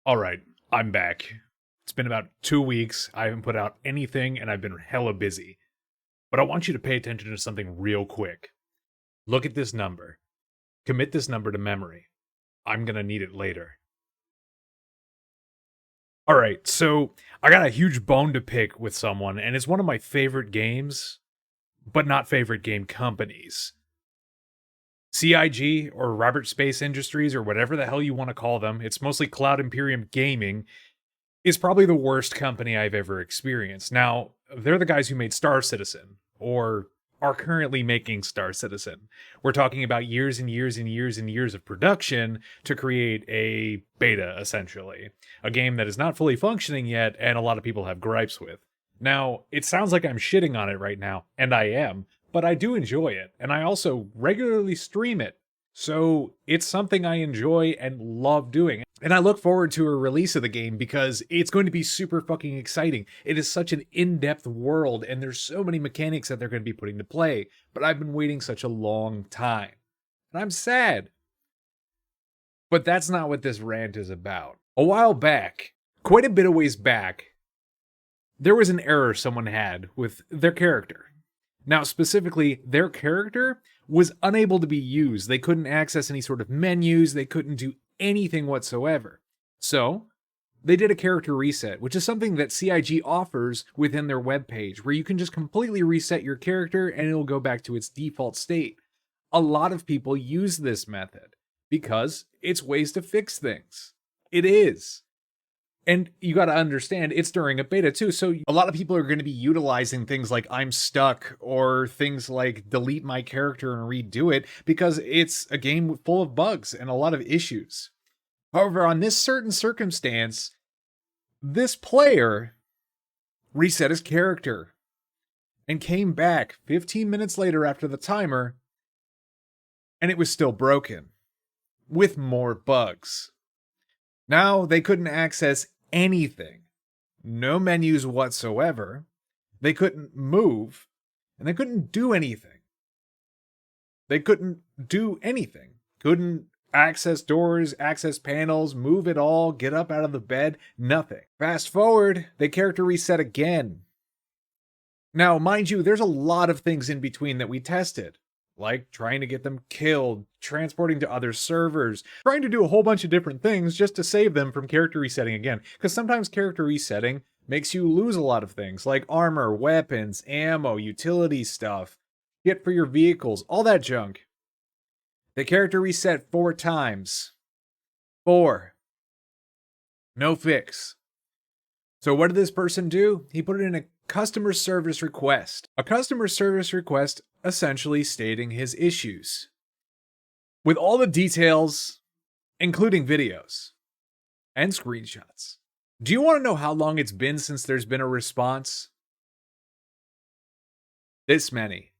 All right, I'm back. It's been about 2 weeks. I haven't put out anything and I've been hella busy. But I want you to pay attention to something real quick. Look at this number. Commit this number to memory. I'm gonna need it later. All right, so I got a huge bone to pick with someone, and it's one of my favorite games, but not favorite game companies. CIG or Robert Space Industries or whatever the hell you want to call them, it's mostly Cloud Imperium Gaming, is probably the worst company I've ever experienced. Now, they're the guys who made Star Citizen, or are currently making Star Citizen. We're talking about years and years and years and years of production to create a beta, essentially. A game that is not fully functioning yet, and a lot of people have gripes with. Now, it sounds like I'm shitting on it right now, and I am, but I do enjoy it, and I also regularly stream it. So it's something I enjoy and love doing. And I look forward to a release of the game because it's going to be super fucking exciting. It is such an in-depth world and there's so many mechanics that they're going to be putting to play. But I've been waiting such a long time. And I'm sad. But that's not what this rant is about. A while back, quite a bit of ways back, there was an error someone had with their character. Now, specifically, their character was unable to be used. They couldn't access any sort of menus. They couldn't do anything whatsoever. So, they did a character reset, which is something that CIG offers within their webpage, where you can just completely reset your character and it'll go back to its default state. A lot of people use this method because it's ways to fix things. It is. And you got to understand, it's during a beta too. So a lot of people are going to be utilizing things like I'm stuck or things like delete my character and redo it because it's a game full of bugs and a lot of issues. However, on this certain circumstance, this player reset his character and came back 15 minutes later after the timer, and it was still broken with more bugs. Now they couldn't access anything. No menus whatsoever. They couldn't move. And they couldn't do anything. Couldn't access doors, access panels, move at all, get up out of the bed, nothing. Fast forward, they character reset again. Now, mind you, there's a lot of things in between that we tested. Like trying to get them killed, transporting to other servers, trying to do a whole bunch of different things just to save them from character resetting again. Because sometimes character resetting makes you lose a lot of things, like armor, weapons, ammo, utility stuff, kit for your vehicles, all that junk. The character reset 4 times. 4. No fix. So what did this person do? He put it in a customer service request. A customer service request essentially stating his issues. With all the details, including videos and screenshots. Do you want to know how long it's been since there's been a response? This many.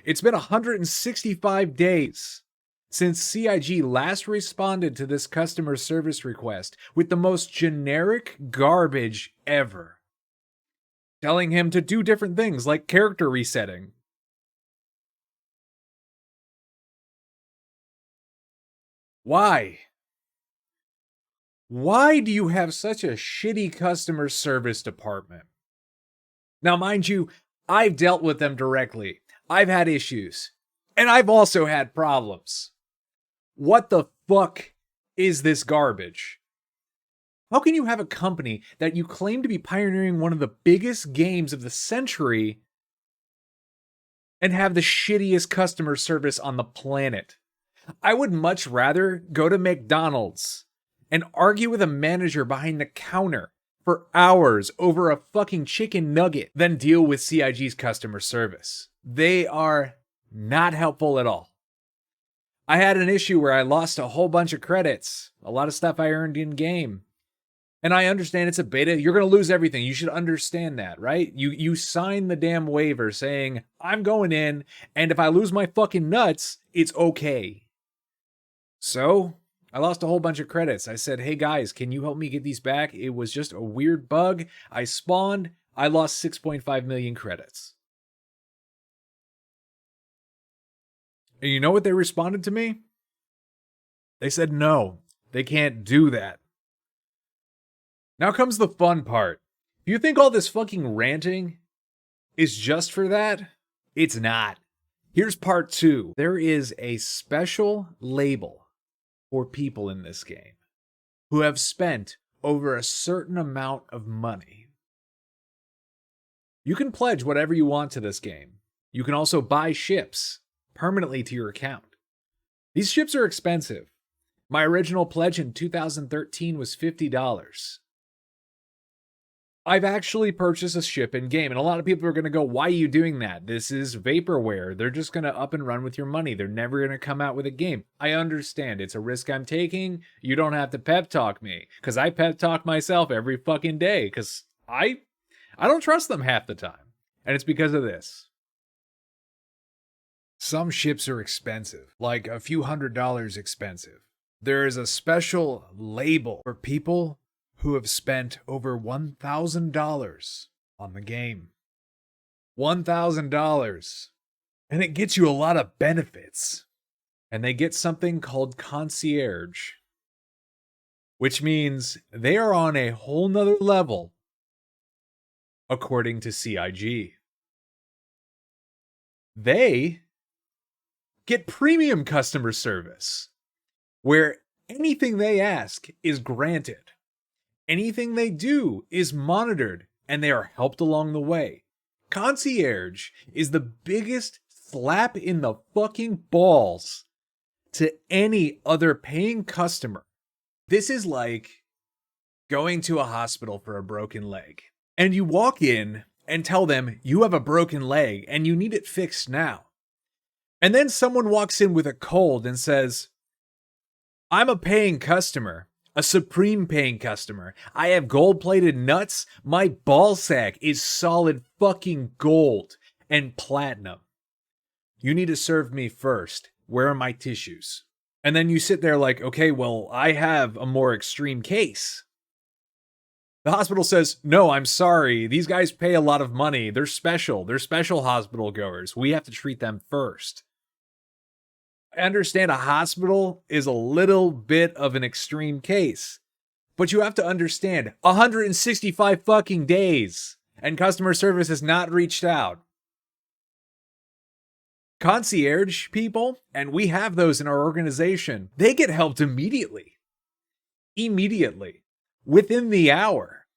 It's been 165 days since CIG last responded to this customer service request with the most generic garbage ever. Telling him to do different things like character resetting. Why? Why do you have such a shitty customer service department? Now, mind you, I've dealt with them directly. I've had issues. And I've also had problems. What the fuck is this garbage? How can you have a company that you claim to be pioneering one of the biggest games of the century and have the shittiest customer service on the planet? I would much rather go to McDonald's and argue with a manager behind the counter for hours over a fucking chicken nugget than deal with CIG's customer service. They are not helpful at all. I had an issue where I lost a whole bunch of credits, a lot of stuff I earned in game. And I understand it's a beta. You're going to lose everything. You should understand that, right? You sign the damn waiver saying, I'm going in, and if I lose my fucking nuts, it's okay. So, I lost a whole bunch of credits. I said, hey guys, can you help me get these back? It was just a weird bug. I spawned. I lost 6.5 million credits. And you know what they responded to me? They said, no, They can't do that. Now comes the fun part. If you think all this fucking ranting is just for that, it's not. Here's part 2. There is a special label for people in this game who have spent over a certain amount of money. You can pledge whatever you want to this game. You can also buy ships permanently to your account. These ships are expensive. My original pledge in 2013 was $50. I've actually purchased a ship in game, and a lot of people are going to go, why are you doing that? This is vaporware. They're just going to up and run with your money. They're never going to come out with a game. I understand. It's a risk I'm taking. You don't have to pep talk me, because I pep talk myself every fucking day, because I don't trust them half the time. And it's because of this. Some ships are expensive, like a few $100s expensive. There is a special label for people who have spent over $1,000 on the game. $1,000. And it gets you a lot of benefits. And they get something called concierge, which means they are on a whole nother level, according to CIG. They get premium customer service, where anything they ask is granted. Anything they do is monitored, and they are helped along the way. Concierge is the biggest slap in the fucking balls to any other paying customer. This is like going to a hospital for a broken leg, and you walk in and tell them you have a broken leg and you need it fixed now. And then someone walks in with a cold and says, I'm a paying customer. A supreme paying customer. I have gold-plated nuts. My ball sack is solid fucking gold and platinum. You need to serve me first. Where are my tissues? And then you sit there like, okay, well, I have a more extreme case. The hospital says, no, I'm sorry. These guys pay a lot of money. They're special. They're special hospital goers. We have to treat them first. I understand a hospital is a little bit of an extreme case, but you have to understand 165 fucking days and customer service has not reached out. Concierge people, and we have those in our organization, they get helped immediately. Immediately. Within the hour.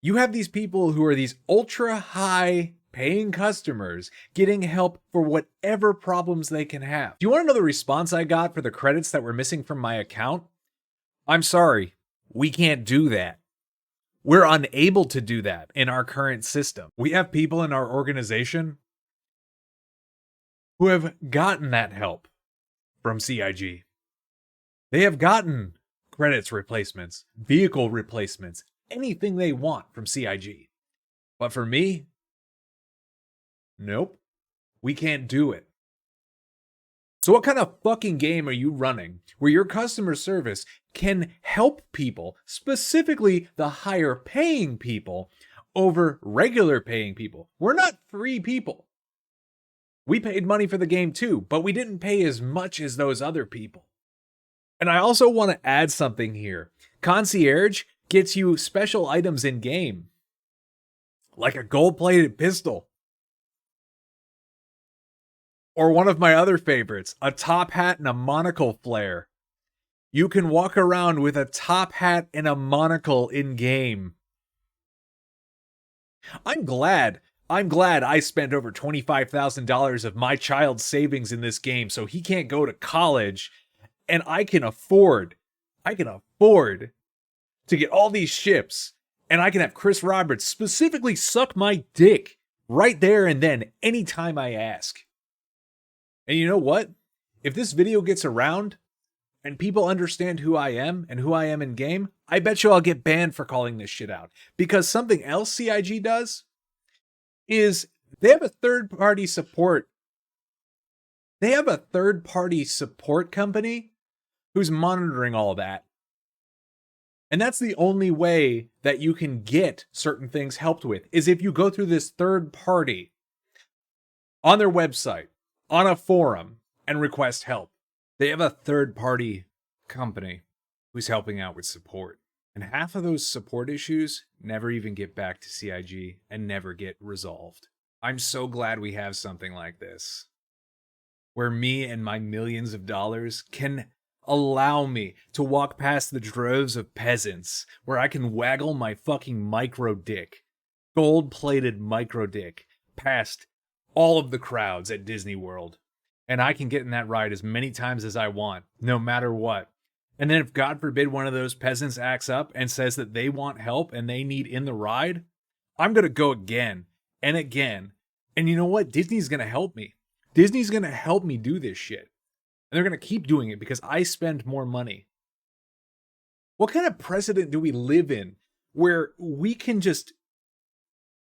You have these people who are these ultra high paying customers getting help for whatever problems they can have. Do you want to know the response I got for the credits that were missing from my account? I'm sorry, we can't do that. We're unable to do that in our current system. We have people in our organization who have gotten that help from CIG. They have gotten credits replacements, vehicle replacements, anything they want from CIG. But for me, nope, we can't do it. So what kind of fucking game are you running where your customer service can help people, specifically the higher paying people, over regular paying people? We're not free people. We paid money for the game too, but we didn't pay as much as those other people. And I also want to add something here. Concierge gets you special items in game, like a gold-plated pistol. Or one of my other favorites, a top hat and a monocle flare. You can walk around with a top hat and a monocle in game. I'm glad I spent over $25,000 of my child's savings in this game so he can't go to college, and I can afford to get all these ships, and I can have Chris Roberts specifically suck my dick right there and then anytime I ask. And you know what? If this video gets around and people understand who I am and who I am in game, I bet you I'll get banned for calling this shit out. Because something else CIG does is they have a third-party support. They have a third-party support company who's monitoring all that. And that's the only way that you can get certain things helped with, is if you go through this third party on their website, on a forum, and request help. They have a third-party company who's helping out with support. And half of those support issues never even get back to CIG and never get resolved. I'm so glad we have something like this, where me and my millions of dollars can allow me to walk past the droves of peasants, where I can waggle my fucking micro dick, gold-plated micro dick, past all of the crowds at Disney World. And I can get in that ride as many times as I want, no matter what. And then if God forbid one of those peasants acts up and says that they want help and they need in the ride, I'm going to go again and again. And you know what? Disney's going to help me. Disney's going to help me do this shit. And they're going to keep doing it because I spend more money. What kind of precedent do we live in where we can just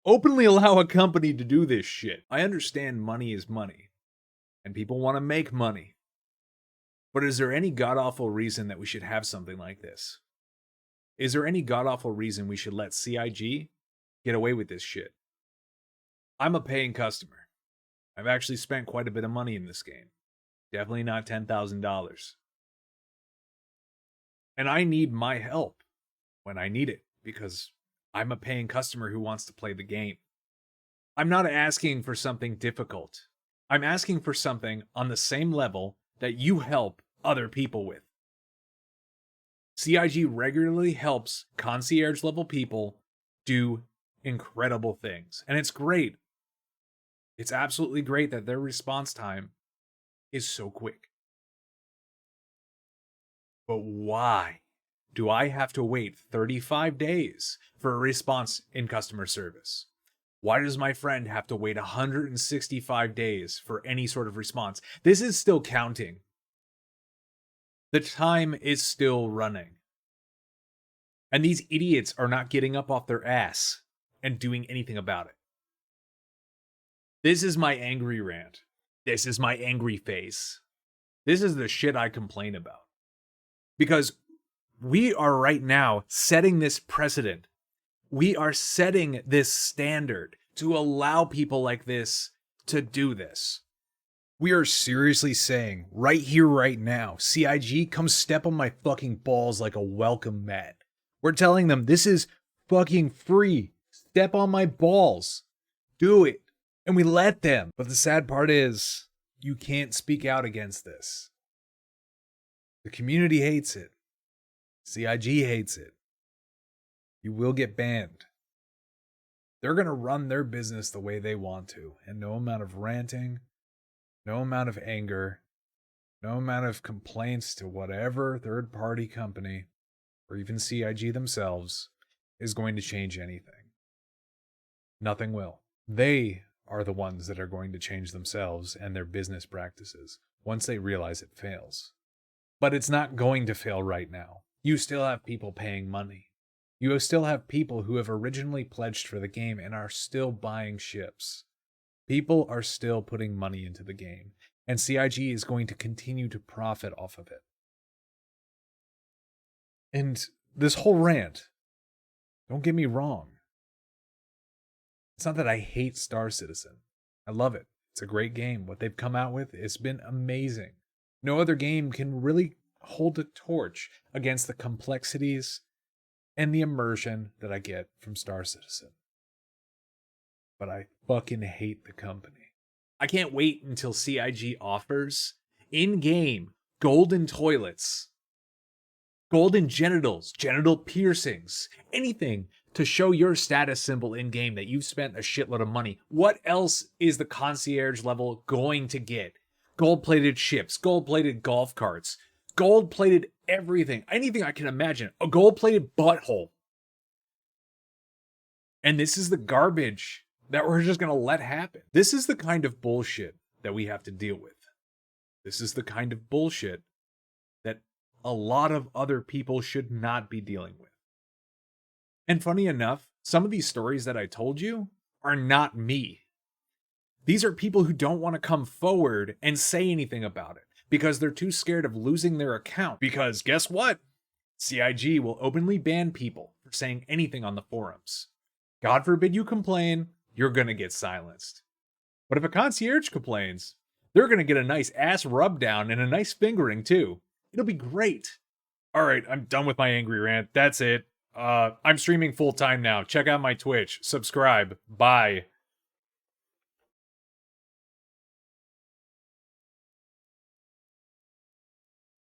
openly allow a company to do this shit? I understand money is money and people want to make money. But is there any god-awful reason that we should have something like this? Is there any god-awful reason we should let CIG get away with this shit? I'm a paying customer. I've actually spent quite a bit of money in this game. Definitely not $10,000. And I need my help when I need it because I'm a paying customer who wants to play the game. I'm not asking for something difficult. I'm asking for something on the same level that you help other people with. CIG regularly helps concierge level people do incredible things. And it's great. It's absolutely great that their response time is so quick. But why do I have to wait 35 days for a response in customer service? Why does my friend have to wait 165 days for any sort of response? This is still counting. The time is still running. And these idiots are not getting up off their ass and doing anything about it. This is my angry rant. This is my angry face. This is the shit I complain about. Because we are right now setting this precedent. We are setting this standard to allow people like this to do this. We are seriously saying, right here, right now, CIG, come step on my fucking balls like a welcome mat. We're telling them, this is fucking free. Step on my balls. Do it. And we let them. But the sad part is, you can't speak out against this. The community hates it. CIG hates it. You will get banned. They're going to run their business the way they want to. And no amount of ranting, no amount of anger, no amount of complaints to whatever third-party company, or even CIG themselves, is going to change anything. Nothing will. They are the ones that are going to change themselves and their business practices once they realize it fails. But it's not going to fail right now. You still have people paying money. You still have people who have originally pledged for the game and are still buying ships. People are still putting money into the game, and CIG is going to continue to profit off of it. And this whole rant, don't get me wrong. It's not that I hate Star Citizen. I love it. It's a great game. What they've come out with, it's been amazing. No other game can really hold a torch against the complexities and the immersion that I get from Star Citizen. But I fucking hate the company. I can't wait until CIG offers in-game golden toilets, golden genitals, genital piercings, anything to show your status symbol in-game that you've spent a shitload of money. What else is the concierge level going to get? Gold-plated ships, gold-plated golf carts, gold-plated everything, anything I can imagine. A gold-plated butthole. And this is the garbage that we're just going to let happen. This is the kind of bullshit that we have to deal with. This is the kind of bullshit that a lot of other people should not be dealing with. And funny enough, some of these stories that I told you are not me. These are people who don't want to come forward and say anything about it because they're too scared of losing their account. Because guess what? CIG will openly ban people for saying anything on the forums. God forbid you complain, you're going to get silenced. But if a concierge complains, They're going to get a nice ass rub down and a nice fingering too. It'll be great. All right, I'm done with my angry rant. That's it. I'm streaming full time now. Check out my Twitch. Subscribe. Bye.